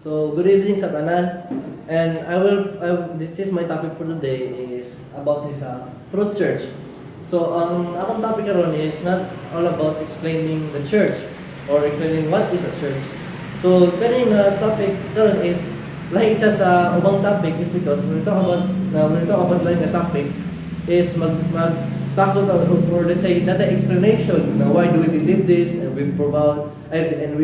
So, good evening sa tanan. And this is my topic for today is about this Truth Church. So, ang akong topic karon is not all about explaining the church or explaining what is a church. So, kaning topic karon is lahi siya sa ubang topic is because when we talk about like the topics is takot or let's say not the explanation na why do we believe this and we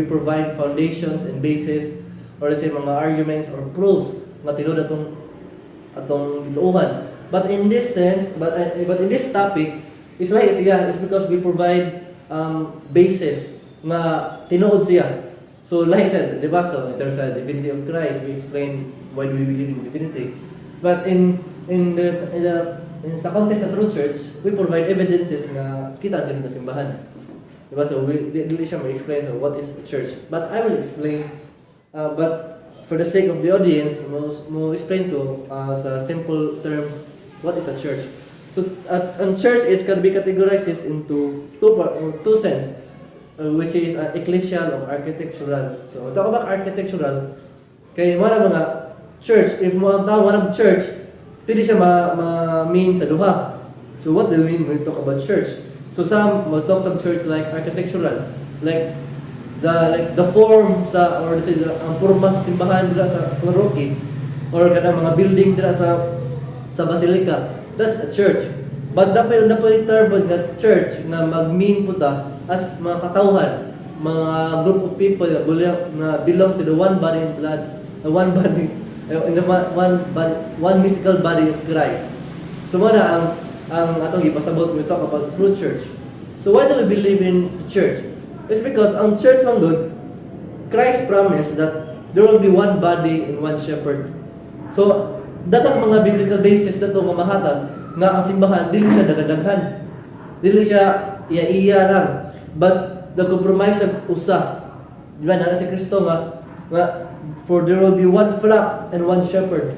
provide foundations and basis or let's say mga arguments or proofs nga tinud atong gituuhan. But in this sense, but in this topic is like is because we provide basis nga tinuod siya. So like I said, di ba? So in terms of divinity of Christ, we explain why do we believe in divinity. But sa context of Truth Church, we provide evidences na kita din sa simbahan. Di ba? So we dili siya ma-explain so what is a church. But I will explain. But for the sake of the audience, mo explain to sa simple terms what is a church. So a church can be categorized into two sense. Which is ecclesial or architectural. So, talk about architectural, kay mga church, if mo ang tawag ng church, pwede siya ma-mean sa duha. So, what do we mean when we talk about church? So, some will talk of church like architectural, like the form sa, or let's say, ang forma sa simbahan dira sa Rocky, or kada mga building dira sa Basilica. That's a church. But dapat term nga church nga mag-mean po ta as mga katauhan, mga group of people na belong to the one body and blood, one mystical body of Christ. So muna ang atong ipasabot when we talk about true church. So why do we believe in church? It's because ang church man good, Christ promised that there will be one body and one shepherd. So dapat mga biblical basis na ito nga mahatag nga ang simbahan dili siya dagadaghan, dili siya iya lang, but the compromise ng usa, di ba na si Kristo nga for there will be one flock and one shepherd.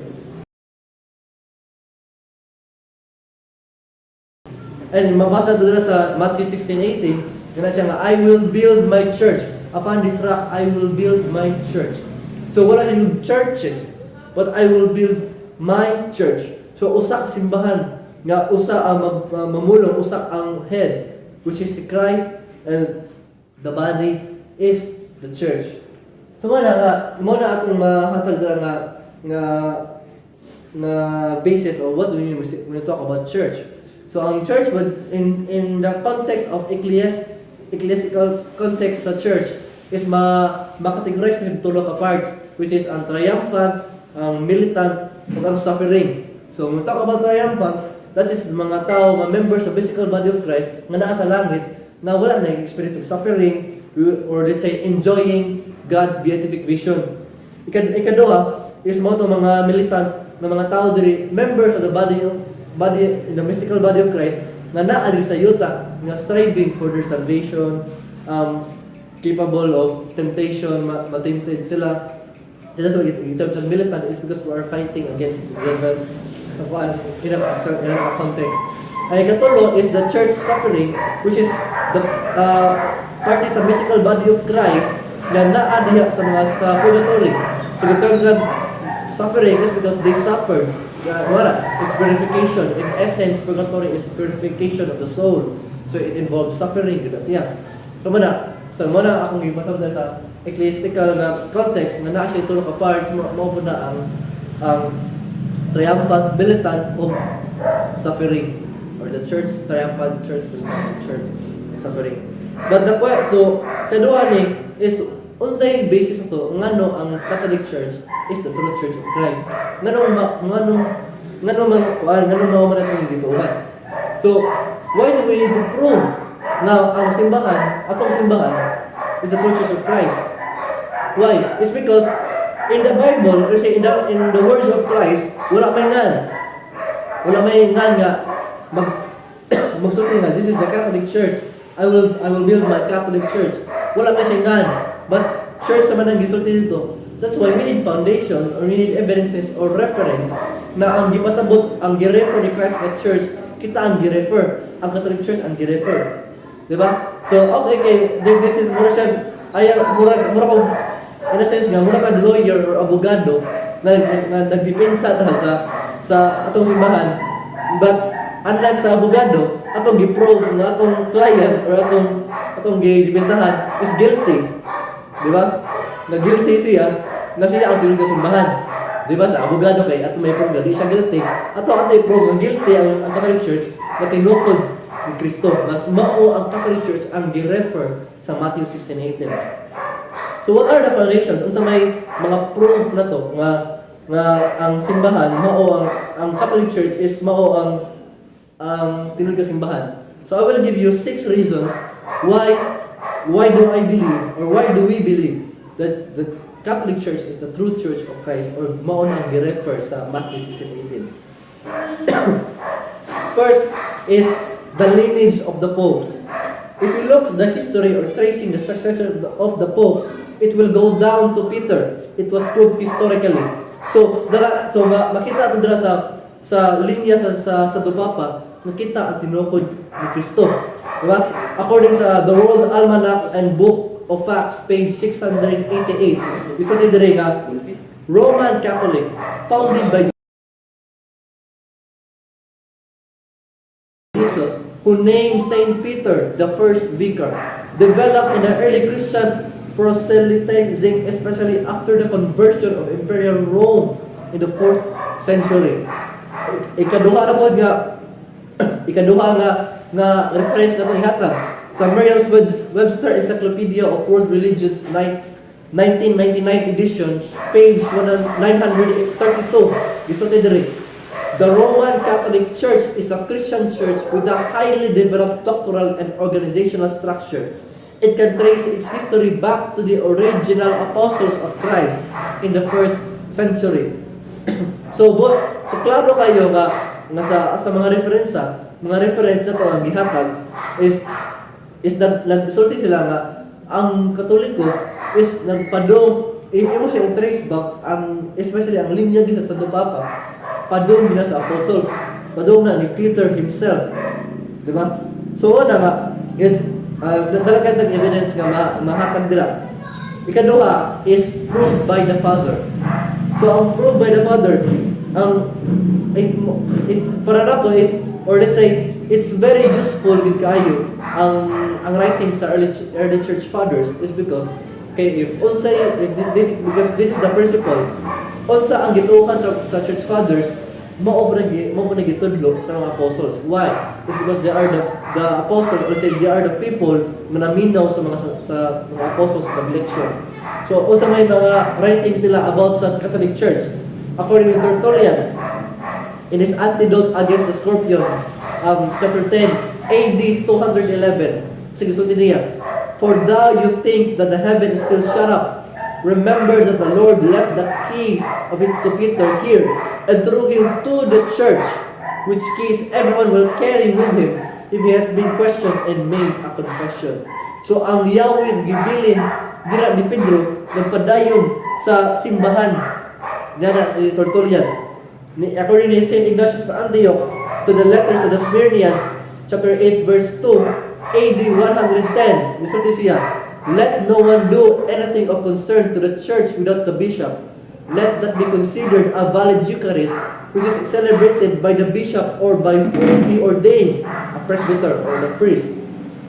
And mabasa doon sa Matthew 16:18, kana siya nga I will build my church upon this rock, I will build my church. So wala siya yung churches, but I will build my church. So usa ka simbahan nga usa ang mamulong, usa ang head, which is si Christ, and the body is the church. So mo na atong mahatag dira nga basis of what do we mean when we talk about church. So ang church would in the context of ecclesiastical context sa church is makategorize with tulo ka parts, which is ang triumphant, ang militant, ug ang suffering. So when we talk about triumphant, that is mga tao, mga members of physical body of Christ nga naa sa langit na wala na experience of suffering or let's say enjoying God's beatific vision. Ikaduha is mo to mga militant na mga tao diri, members of the body in the mystical body of Christ nga naa diri sa yuta nga striving for their salvation, capable of temptation, ma-tempted sila. That's why in terms of militant is because we are fighting against the devil. Sa in a context. Ay katulo is the church suffering, which is the part is the mystical body of Christ na naa diha sa mga sa purgatory. So the term of suffering is because they suffered. It's purification. In essence, purgatory is purification of the soul. So it involves suffering gud siya. So muna akong gipasabot sa ecclesiastical na context nga naa siya tulo ka parts mo na ang triumphant, militant, o suffering, or the church triumphant, church militant, church suffering. But the point, so kaduha ni is unsay basis ato ngano ang Catholic Church is the true Church of Christ. Ngano man atong gituuhan. So why do we need to prove na ang atong simbahan is the true Church of Christ? Why? It's because in the Bible, or say in the words of Christ, wala may ngan nga magsulti nga this is the Catholic Church. I will build my Catholic Church. Wala may ngan. But church naman ang gisulti dito. That's why we need foundations or we need evidences or reference na ang gipasabot ang girefer ni Christ at church, kita ang girefer, ang Catholic Church ang girefer. Di ba? So okay, this is mura siya mura ko in a sense nga, muna kang lawyer or abogado na nagdepensa ta sa atong simbahan. But unlike sa abogado, atong gi-prove nga atong client or atong gidepensahan is guilty. Di ba? Na guilty siya, na siya ang tinulog sa simbahan. Di ba? Sa abogado kay ato may prove na di siya guilty. Ato may prove na guilty ang Catholic Church na tinukod ni Kristo. Mas mao ang Catholic Church ang gi-refer sa Matthew 16:18. So what are the foundations? Unsa may mga proof na to nga ang simbahan mao ang Catholic Church is mao ang tinulog nga simbahan. So I will give you 6 reasons why do I believe or why do we believe that the Catholic Church is the true Church of Christ or mao ang gi-refer sa Matthew 16:18. First is the lineage of the popes. If you look at the history or tracing the successor of the pope, it will go down to Peter. It was proved historically. So makita ato dira sa linya sa Dupapa, makita ang tinukod ni Kristo. Diba? According sa The World Almanac and Book of Facts, page 688, isulti diri nga Roman Catholic, founded by Jesus, who named Saint Peter the first vicar, developed in the early Christian proselytizing, especially after the conversion of Imperial Rome in the 4th century. Ikaduha nga reference na itong ihatag sa Merriam-Webster Encyclopedia of World Religions 1999 edition, page 932. Isulti diri. The Roman Catholic Church is a Christian church with a highly developed doctrinal and organizational structure. It can trace its history back to the original apostles of Christ in the 1st century. So klaro kayo nga sa mga reference na to ang gihatag is nagsulti sila nga ang Katoliko is nagpadong, if mo siya trace back especially ang linya gisa sa Dupapa, padong gina sa apostles, padong na ni Peter himself, di ba? So nga is dagdag evidence nga mahatag dira. Ikaduha is proved by the Father. So ang proved by the Father, it's para nato or let's say it's very useful gid kaayo ang writing sa early church fathers is because because this is the principle. Unsa ang gituhan sa church fathers mao pa nagitudlo sa mga apostles. Why? It's because they are the apostles, or say they are the people na naminaw sa mga apostles pag lecture. So unsa may mga writings nila about sa Catholic Church. According to Tertullian, in his Antidote Against the Scorpion, chapter 10, AD 211, sige sulti niya, "For thou you think that the heaven is still shut up. Remember that the Lord left the keys of it to Peter here, and threw him to the church, which keys everyone will carry with him if he has been questioned and made a confession." So ang Yahweh gibilin dira ni Pedro nagpadayon sa simbahan nana si Tertullian. According to Saint Ignatius of Antioch, to the letters of the Smyrnians, chapter 8, verse 2, AD 110, misulti siya, "Let no one do anything of concern to the church without the bishop. Let that be considered a valid Eucharist, which is celebrated by the bishop or by whom he ordains, a presbyter or the priest.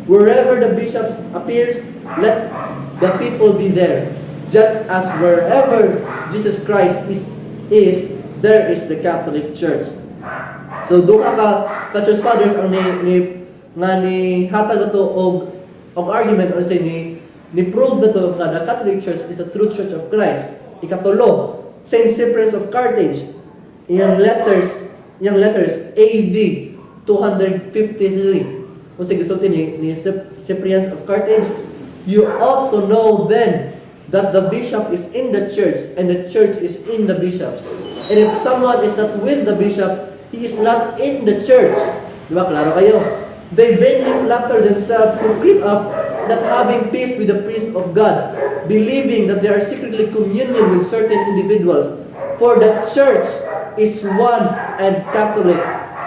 Wherever the bishop appears, let the people be there, just as wherever Jesus Christ is there is the Catholic Church." So duha ka church fathers ang ni hatag to og argument or say ni prove na to nga the Catholic Church is a true Church of Christ. Ikatulo, Saint Cyprian of Carthage, iyang letters AD 253. Kung sige sulti ni Cyprian of Carthage, "You ought to know then that the bishop is in the church and the church is in the bishops. And if someone is not with the bishop, he is not in the church." Diba? Klaro kayo. "They vainly flatter themselves who creep up, not having peace with the priest of God, believing that they are secretly communion with certain individuals. For the church is one and Catholic,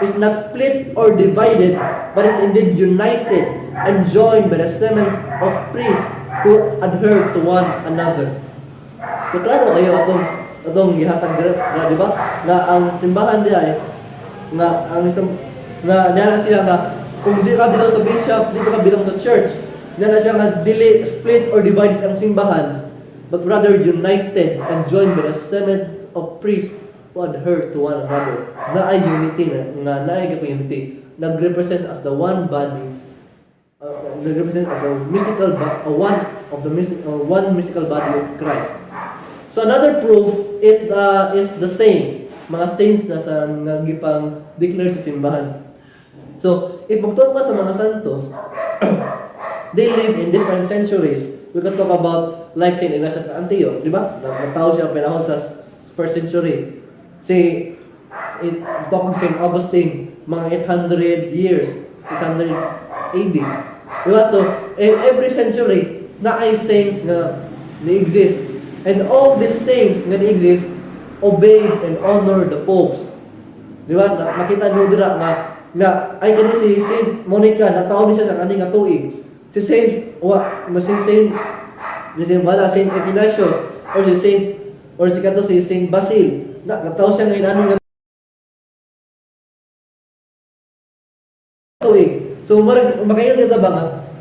is not split or divided, but is indeed united and joined by the settlements of priests who adhere to one another." So klaro kayo atong gihatag dira, di ba? Na ang simbahan diay nga ang isang nga nana siya nga kung di ka bilang sa bishop, di ka bilang sa church, nana siya nga dili split or divided ang simbahan, but rather united and joined by the senate of priests who adhere to one another. Na ay unity nga na ay unity. Nag-represent as the one body, nag-represent as the mystical one mystical body of Christ. So another proof is the saints, mga saints na sa gipang declare sa simbahan. So if magtuon pa sa mga santos, they live in different centuries. We can talk about like Saint Ignatius of Antioch, di ba? Nagtao siya panahon sa first century. Talking Saint Augustine, mga 800 years, 800 AD. Diba? So, in every century, na ay saints nga na-exist. And all these saints nga na-exist, obey and honor the popes. Diba? Makita nyo dira nga ay kani si Saint Monica, nataon siya sa kaning tuig. Si Saint Ignatius, or si Saint Basil, nataon siya ngayon aning tuig. So magayon kita ba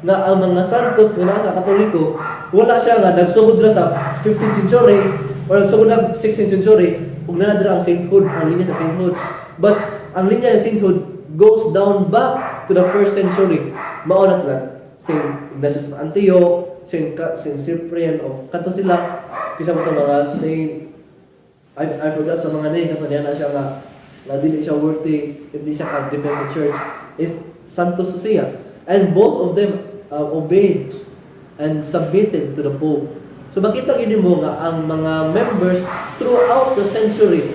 nga ang mga santos nga nasa Katoliko, wala siya nga nagsugod ra sa 15th century or nagsugod na 16th century ug nanadra ang sainthood, ang linya sa sainthood. But ang linya sa sainthood goes down back to the first century. Mao na sila Saint Ignatius of Antioch, Saint Cyprian of kanto sila kisa mo mga Saint I forgot sa mga name kanto na siya nga dili siya worthy, hindi siya ka-defend sa church, is Santo Lucia. And both of them obeyed and submitted to the Pope. So makita gini mo nga ang mga members throughout the century,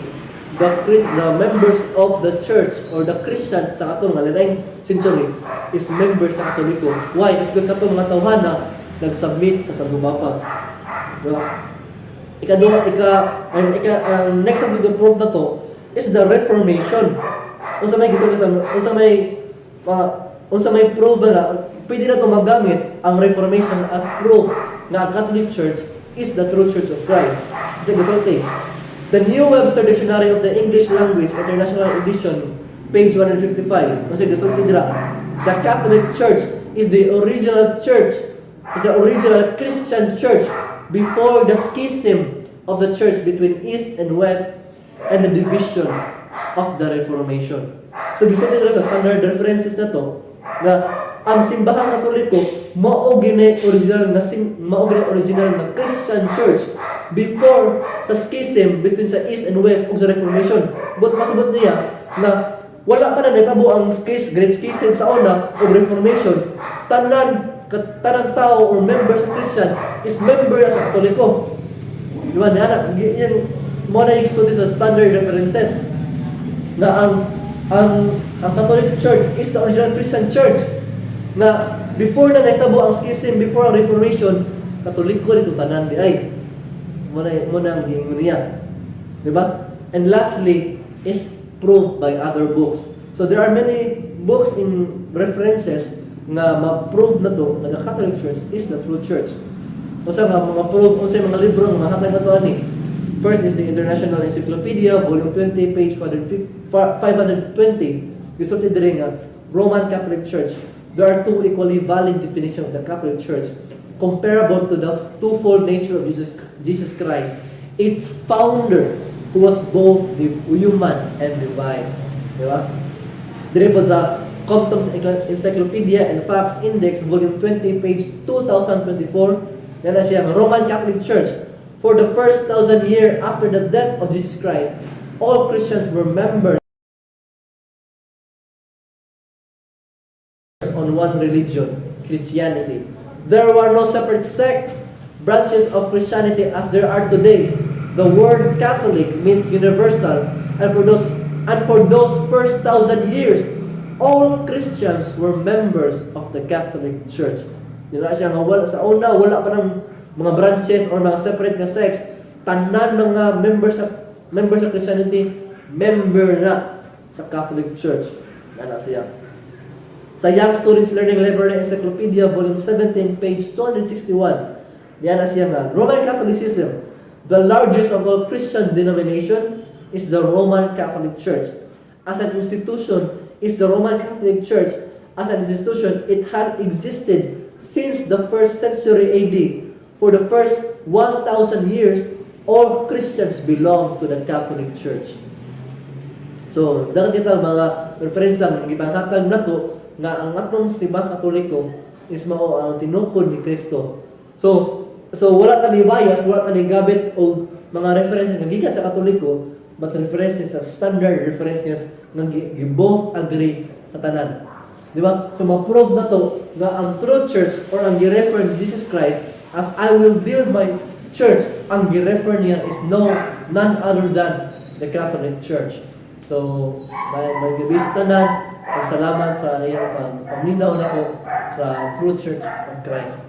the members of the church or the Christians sa katong nga laing century is members sa Katoliko. Why? Is because katong mga tawhana nag-submit sa Santo Papa. Diba? Ang next of the proof na to is the Reformation. Unsa may proof na pwede na ito magamit ang Reformation as proof na ang Catholic Church is the true Church of Christ. Kasi gusulti, the New Webster Dictionary of the English Language International Edition, page 155, kasi gusulti dira, the Catholic Church is the original church, is the original Christian church before the schism of the church between East and West and the division of the Reformation. So gusulti dira sa standard references na to, na ang simbahang Katoliko mao gini original na Christian church before sa schism between sa East and West ug sa Reformation. But masabot niya na wala pa na natabo ang great schism sa una ug Reformation. Tanan tao or member sa Christian is member sa Katoliko. Di ba? Yan mo na yung sa standard references na ang Catholic Church is the original Christian Church na before na naitabo ang schism, before ang Reformation, Katoliko rin tanan di ay muna ang gingon niya, di ba? And lastly is proved by other books. So there are many books in references na ma-prove na to na the Catholic Church is the true church. Usa mga proof, mga libro nga hatag na to ani. First is the International Encyclopedia, Volume 20, page 520. Gisulti diri nga Roman Catholic Church. There are two equally valid definitions of the Catholic Church, comparable to the twofold nature of Jesus Christ, its founder, who was both the human and divine. Diba? Diri po sa Compton's Encyclopedia and Facts Index, Volume 20, page 2024, yan na siya, Roman Catholic Church. For the first 1,000 years after the death of Jesus Christ, all Christians were members on one religion, Christianity. There were no separate sects, branches of Christianity as there are today. The word Catholic means universal, and for those first 1,000 years, all Christians were members of the Catholic Church. Dila siya nga sa una wala pa ng mga branches or mga separate na sects. Tanan mga members sa Christianity, member na sa Catholic Church. Ana siya. Sa Young Students Learning Library Encyclopedia, Volume 17, page 261, yan na siya nga, Roman Catholicism, the largest of all Christian denomination is the Roman Catholic Church. As an institution, is the Roman Catholic Church, as an institution, it has existed since the 1st century AD. For the first 1,000 years, all Christians belong to the Catholic Church. So, dapat kita mga reference lang, ipanghatag na to, nga ang atong simbahang Katoliko is mao ang tinukod ni Kristo. So wala ka ni bias, wala ka ni gabit o mga references nga gikan sa Katoliko, but references sa standard references nga both agree sa tanan. Di ba? So ma-prove na to nga ang true church or ang gi-refer ni Jesus Christ as I will build my church, ang gi-refer niya is none other than the Catholic Church. So, may gabi sa tanan, salamat sa iyong pagminaw na ko sa True Church of Christ.